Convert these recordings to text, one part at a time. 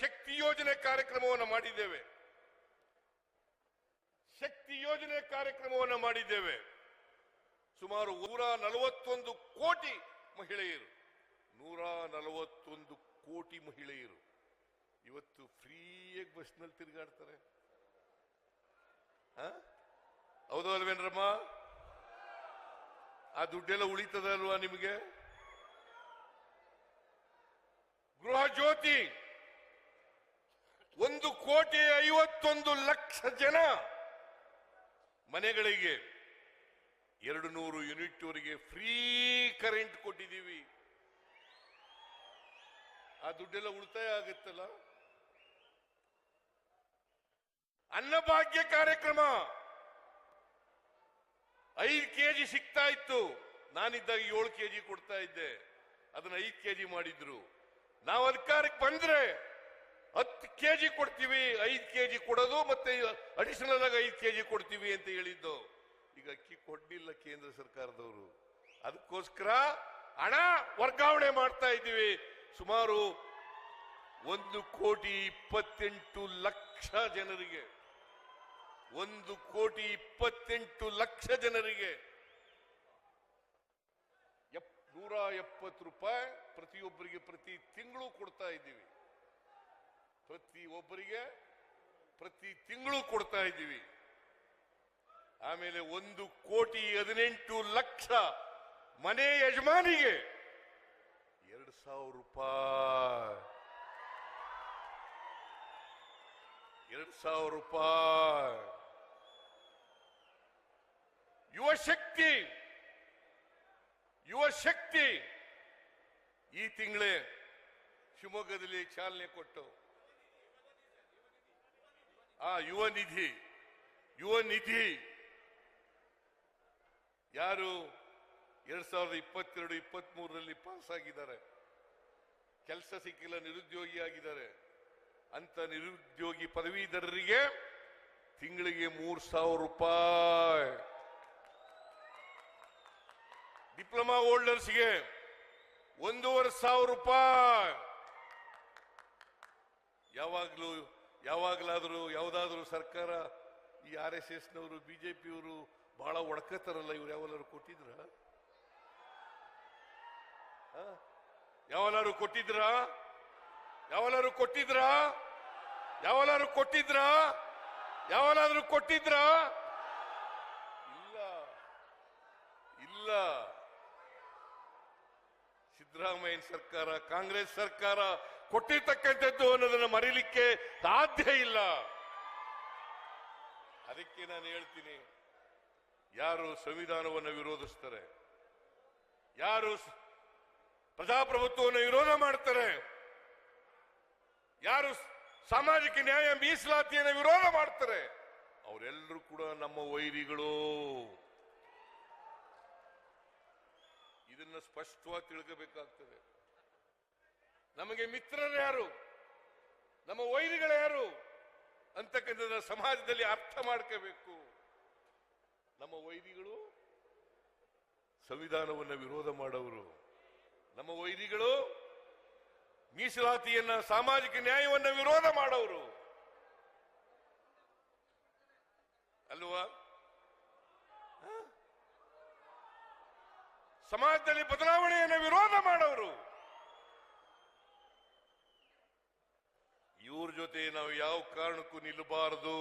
ಶಕ್ತಿ ಯೋಜನೆ ಕಾರ್ಯಕ್ರಮವನ್ನು ಮಾಡಿದ್ದೇವೆ. ಶಕ್ತಿ ಯೋಜನೆ ಕಾರ್ಯಕ್ರಮವನ್ನು ಮಾಡಿದ್ದೇವೆ. ಸುಮಾರು 141 ಕೋಟಿ ಮಹಿಳೆಯರು 141 ಕೋಟಿ ಮಹಿಳೆಯರು ಇವತ್ತು ಫ್ರೀಯಾಗಿ ಬಸ್ನಲ್ಲಿ ತಿರುಗಾಡ್ತಾರೆ. ಹೌದು ಅಲ್ವೇನ್ರಮ್ಮ? ಆ ದುಡ್ಡೆಲ್ಲ ಉಳಿತದ ಅಲ್ವಾ ನಿಮಗೆ? ಗೃಹ ಜ್ಯೋತಿ 1,51,00,000 ಜನ ಮನೆಗಳಿಗೆ 200 ಯೂನಿಟ್ ವರೆಗೆ ಫ್ರೀ ಕರೆಂಟ್ ಕೊಟ್ಟಿದ್ದೀವಿ. ಆ ದುಡ್ಡೆಲ್ಲ ಉಳಿತಾಯ ಆಗುತ್ತಲ್ಲ. ಅನ್ನಭಾಗ್ಯ ಕಾರ್ಯಕ್ರಮ 5 ಕೆಜಿ ಸಿಗ್ತಾ ಇತ್ತು. ನಾನಿದ್ದಾಗ 7 ಕೆಜಿ ಕೊಡ್ತಾ ಇದ್ದೆ. ಅದನ್ನ 5 ಕೆಜಿ ಮಾಡಿದ್ರು. ನಾವು ಅಧಿಕಾರಕ್ಕೆ ಬಂದ್ರೆ 10 ಕೆಜಿ ಕೊಡ್ತೀವಿ, 5 ಕೆಜಿ ಕೊಡೋದು ಮತ್ತೆ ಅಡಿಷನಲ್ ಆಗಿ 5 ಕೆಜಿ ಕೊಡ್ತೀವಿ ಅಂತ ಹೇಳಿದ್ದು. ಈಗ ಅಕ್ಕಿ ಕೊಡ್ಲಿಲ್ಲ ಕೇಂದ್ರ ಸರ್ಕಾರದವರು. ಅದಕ್ಕೋಸ್ಕರ ಹಣ ವರ್ಗಾವಣೆ ಮಾಡ್ತಾ ಇದ್ದೀವಿ. ಸುಮಾರು 1,28,00,000 ಜನರಿಗೆ 1,28,00,000 ಜನರಿಗೆ 170 ರೂಪಾಯಿ ಪ್ರತಿಯೊಬ್ಬರಿಗೆ ಪ್ರತಿ ತಿಂಗಳು ಕೊಡ್ತಾ ಇದ್ದೀವಿ. ಪ್ರತಿಯೊಬ್ಬರಿಗೆ ಪ್ರತಿ ತಿಂಗಳು ಕೊಡ್ತಾ ಇದ್ದೀವಿ. ಆಮೇಲೆ 1,18,00,000 ಮನೆ ಯಜಮಾನಿಗೆ 2,000 ರೂಪಾಯಿ 2,000 ರೂಪಾಯಿ. ಯುವ ಶಕ್ತಿ ಈ ತಿಂಗಳೇ ಶಿವಮೊಗ್ಗದಲ್ಲಿ ಚಾಲನೆ ಕೊಟ್ಟು ಯುವ ನಿಧಿ ಯಾರು 2022-23ರಲ್ಲಿ ಪಾಸ್ ಆಗಿದ್ದಾರೆ, ಕೆಲಸ ಸಿಕ್ಕಿಲ್ಲ, ನಿರುದ್ಯೋಗಿ ಆಗಿದ್ದಾರೆ ಅಂತ ನಿರುದ್ಯೋಗಿ ಪದವೀಧರರಿಗೆ ತಿಂಗಳಿಗೆ 3,000 ರೂಪಾಯಿ. ಡಿಪ್ಲೊಮಾ ಹೋಲ್ಡರ್ಸ್ಗೆ 1,500 ರೂಪಾಯಿ. ಯಾವಾಗಲಾದರೂ ಯಾವುದಾದ್ರೂ ಸರ್ಕಾರ ಈ RSS ನವರು ಬಿಜೆಪಿಯವರು ಬಹಳ ಒಡಕತ್ತಾರಲ್ಲ, ಇವ್ರು ಯಾವಲ್ಲಾರು ಕೊಟ್ಟಿದ್ರ? ಯಾವಲ್ಲಾರು ಕೊಟ್ಟಿದ್ರ? ಇಲ್ಲ. ಸಿದ್ದರಾಮಯ್ಯ ಸರ್ಕಾರ, ಕಾಂಗ್ರೆಸ್ ಸರ್ಕಾರ ಕೊಟ್ಟಿರ್ತಕ್ಕಂಥದ್ದು ಅನ್ನೋದನ್ನು ಮರೀಲಿಕ್ಕೆ ಸಾಧ್ಯ ಇಲ್ಲ. ಅದಕ್ಕೆ ನಾನು ಹೇಳ್ತೀನಿ, ಯಾರು ಸಂವಿಧಾನವನ್ನು ವಿರೋಧಿಸ್ತಾರೆ, ಯಾರು ಪ್ರಜಾಪ್ರಭುತ್ವವನ್ನು ವಿರೋಧ ಮಾಡ್ತಾರೆ, ಯಾರು ಸಾಮಾಜಿಕ ನ್ಯಾಯ ಮೀಸಲಾತಿಯನ್ನು ವಿರೋಧ ಮಾಡ್ತಾರೆ, ಅವರೆಲ್ಲರೂ ಕೂಡ ನಮ್ಮ ವೈರಿಗಳು. ಇದನ್ನ ಸ್ಪಷ್ಟವಾಗಿ ತಿಳ್ಕೋಬೇಕಾಗ್ತದೆ. ನಮಗೆ ಮಿತ್ರರು ಯಾರು, ನಮ್ಮ ವೈರಿಗಳು ಯಾರು ಅಂತಕ್ಕಂಥದ್ದನ್ನ ಸಮಾಜದಲ್ಲಿ ಅರ್ಥ ಮಾಡ್ಕೋಬೇಕು. ನಮ್ಮ ವೈರಿಗಳು ಸಂವಿಧಾನವನ್ನು ವಿರೋಧ ಮಾಡೋರು, ನಮ್ಮ ವೈರಿಗಳು ಮೀಸಲಾತಿಯನ್ನ, ಸಾಮಾಜಿಕ ನ್ಯಾಯವನ್ನು ವಿರೋಧ ಮಾಡೋರು ಅಲ್ವಾ? ಸಮಾಜದಲ್ಲಿ ಬದಲಾವಣೆಯನ್ನು ವಿರೋಧ ಮಾಡೋರು. ಇವ್ರ ಜೊತೆ ನಾವು ಯಾವ ಕಾರಣಕ್ಕೂ ನಿಲ್ಲಬಾರದು.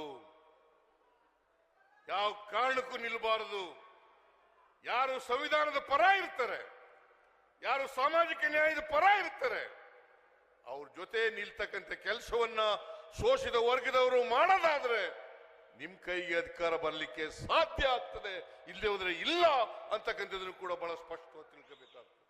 ಯಾರು ಸಂವಿಧಾನದ ಪರ ಇರ್ತಾರೆ, ಯಾರು ಸಾಮಾಜಿಕ ನ್ಯಾಯದ ಪರ ಇರ್ತಾರೆ, ಅವ್ರ ಜೊತೆ ನಿಲ್ತಕ್ಕಂಥ ಕೆಲಸವನ್ನ ಶೋಷಿತ ವರ್ಗದವರು ಮಾಡೋದಾದ್ರೆ ನಿಮ್ ಕೈಗೆ ಅಧಿಕಾರ ಬರಲಿಕ್ಕೆ ಸಾಧ್ಯ ಆಗ್ತದೆ. ಇಲ್ಲದೆ ಹೋದ್ರೆ ಇಲ್ಲ ಅಂತಕ್ಕಂಥದ್ದನ್ನು ಕೂಡ ಬಹಳ ಸ್ಪಷ್ಟವಾಗಿ ತಿಳ್ಕೋಬೇಕಾಗ್ತದೆ.